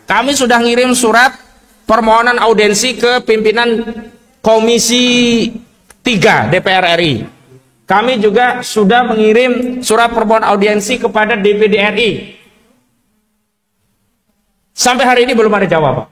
kami sudah ngirim surat permohonan audiensi ke pimpinan Komisi 3 DPR RI. Kami juga sudah mengirim surat permohonan audiensi kepada DPD RI. Sampai hari ini belum ada jawaban.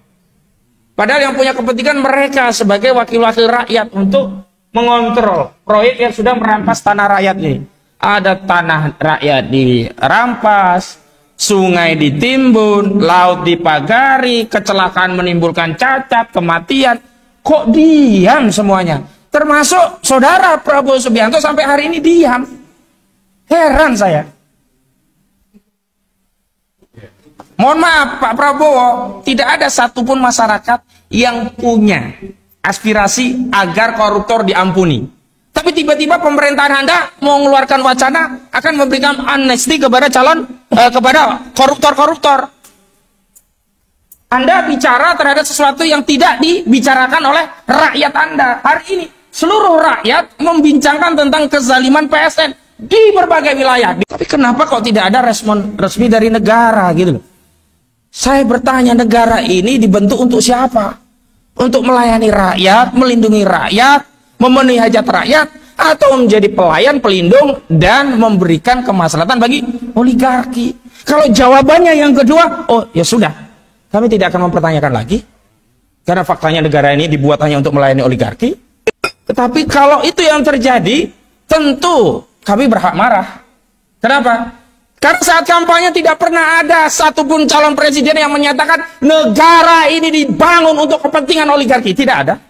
Padahal yang punya kepentingan mereka sebagai wakil-wakil rakyat untuk mengontrol proyek yang sudah merampas tanah rakyat ini. Ada tanah rakyat dirampas, sungai ditimbun, laut dipagari, kecelakaan menimbulkan cacat, kematian. Kok diam semuanya? Termasuk saudara Prabowo Subianto sampai hari ini diam. Heran saya. Mohon maaf Pak Prabowo, tidak ada satupun masyarakat yang punya aspirasi agar koruptor diampuni. Tapi tiba-tiba pemerintahan Anda mau mengeluarkan wacana akan memberikan amnesti kepada kepada koruptor-koruptor. Anda bicara terhadap sesuatu yang tidak dibicarakan oleh rakyat Anda. Hari ini seluruh rakyat membincangkan tentang kezaliman PSN di berbagai wilayah. Tapi kenapa kok tidak ada respon resmi dari negara gitu loh? Saya bertanya, negara ini dibentuk untuk siapa? Untuk melayani rakyat, melindungi rakyat, memenuhi hajat rakyat, atau menjadi pelayan, pelindung, dan memberikan kemaslahatan bagi oligarki? Kalau jawabannya yang kedua, oh ya sudah, kami tidak akan mempertanyakan lagi, karena faktanya negara ini dibuat hanya untuk melayani oligarki. Tetapi kalau itu yang terjadi, tentu kami berhak marah. Kenapa? Karena saat kampanye tidak pernah ada satupun calon presiden yang menyatakan negara ini dibangun untuk kepentingan oligarki. Tidak ada.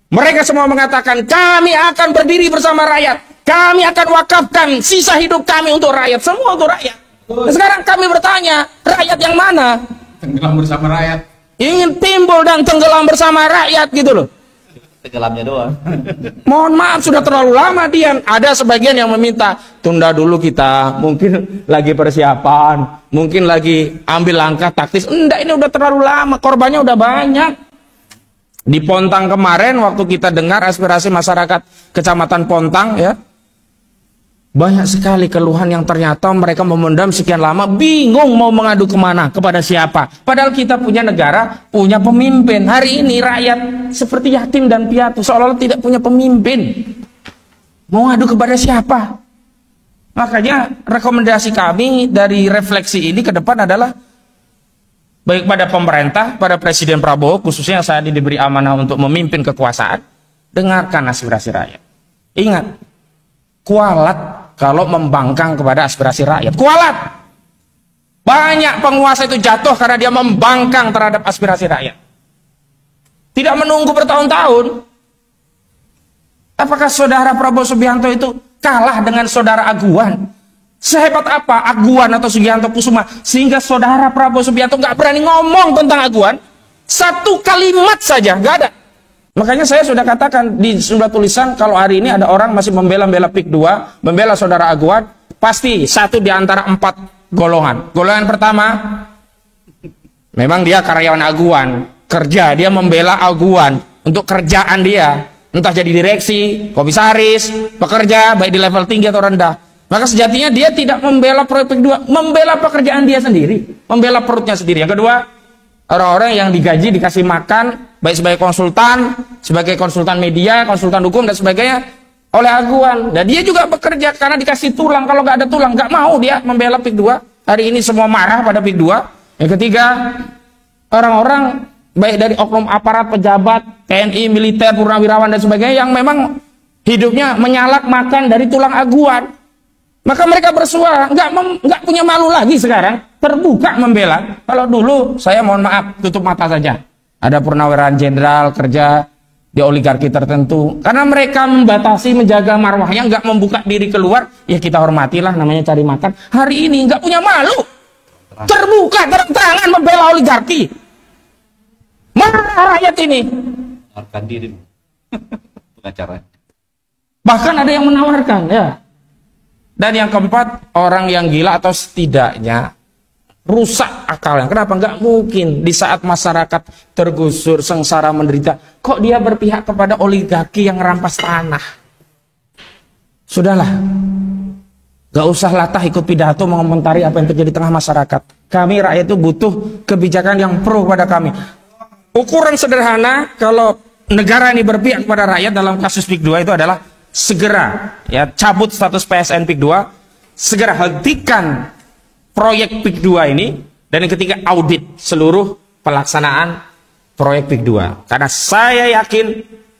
Mereka semua mengatakan kami akan berdiri bersama rakyat. Kami akan wakafkan sisa hidup kami untuk rakyat. Semua untuk rakyat. Nah, sekarang kami bertanya, rakyat yang mana? Tenggelam bersama rakyat. Ingin timbul dan tenggelam bersama rakyat gitu loh. Tenggelamnya doang. Mohon maaf, sudah terlalu lama diam. Ada sebagian yang meminta tunda dulu kita, mungkin lagi persiapan, mungkin lagi ambil langkah taktis. Enggak, ini udah terlalu lama, korbannya udah banyak. Di Pontang kemarin waktu kita dengar aspirasi masyarakat Kecamatan Pontang ya, banyak sekali keluhan yang ternyata mereka memendam sekian lama, bingung mau mengadu kemana, kepada siapa. Padahal kita punya negara, punya pemimpin. Hari ini rakyat seperti yatim dan piatu, seolah-olah tidak punya pemimpin. Mau ngadu kepada siapa? Makanya rekomendasi kami dari refleksi ini ke depan adalah baik pada pemerintah, pada Presiden Prabowo, khususnya yang saat ini diberi amanah untuk memimpin kekuasaan, dengarkan aspirasi rakyat. Ingat, kualat kalau membangkang kepada aspirasi rakyat. Kualat. Banyak penguasa itu jatuh karena dia membangkang terhadap aspirasi rakyat. Tidak menunggu bertahun-tahun. Apakah saudara Prabowo Subianto itu kalah dengan saudara Aguan? Sehebat apa Aguan atau Sugianto Kusuma sehingga saudara Prabowo Subianto nggak berani ngomong tentang Aguan? Satu kalimat saja, nggak ada. Makanya saya sudah katakan di sejumlah tulisan, kalau hari ini ada orang masih membela PIK 2, membela saudara Aguan, pasti satu di antara 4 golongan. Golongan pertama, memang dia karyawan Aguan, kerja, dia membela Aguan untuk kerjaan dia, entah jadi direksi, komisaris, pekerja, baik di level tinggi atau rendah. Maka sejatinya dia tidak membela proyek PIK 2, membela pekerjaan dia sendiri, membela perutnya sendiri. Yang kedua, orang-orang yang digaji, dikasih makan, baik sebagai konsultan media, konsultan hukum dan sebagainya oleh Aguan. Dan dia juga bekerja karena dikasih tulang. Kalau nggak ada tulang, nggak mau dia membela PIK 2. Hari ini semua marah pada PIK 2. Yang ketiga, orang-orang baik dari oknum aparat, pejabat, TNI, militer, purnawirawan dan sebagainya yang memang hidupnya menyalak makan dari tulang Aguan. Maka mereka bersuara, nggak punya malu lagi sekarang, terbuka membela. Kalau dulu, saya mohon maaf, tutup mata saja. Ada purnawirawan jenderal kerja di oligarki tertentu. Karena mereka membatasi, menjaga marwahnya, nggak membuka diri keluar, ya kita hormatilah, namanya cari makan. Hari ini nggak punya malu, terbuka, terang-terangan membela oligarki. Mana rakyat ini? Menawarkan diri. Pengacara. Bahkan ada yang menawarkan, ya. Dan yang keempat, orang yang gila atau setidaknya rusak akalnya. Kenapa? Nggak mungkin di saat masyarakat tergusur, sengsara, menderita, kok dia berpihak kepada oligarki yang rampas tanah. Sudahlah, nggak usah latah ikut pidato mengomentari apa yang terjadi di tengah masyarakat. Kami rakyat itu butuh kebijakan yang pro pada kami. Ukuran sederhana kalau negara ini berpihak kepada rakyat dalam kasus PIK 2 itu adalah segera ya cabut status PSN PIK 2, segera hentikan proyek PIK 2 ini, dan yang ketiga audit seluruh pelaksanaan proyek PIK 2. Karena saya yakin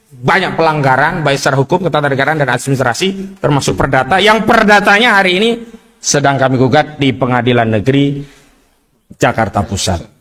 banyak pelanggaran baik secara hukum, ketatanegaraan dan administrasi, termasuk perdata, yang perdatanya hari ini sedang kami gugat di Pengadilan Negeri Jakarta Pusat.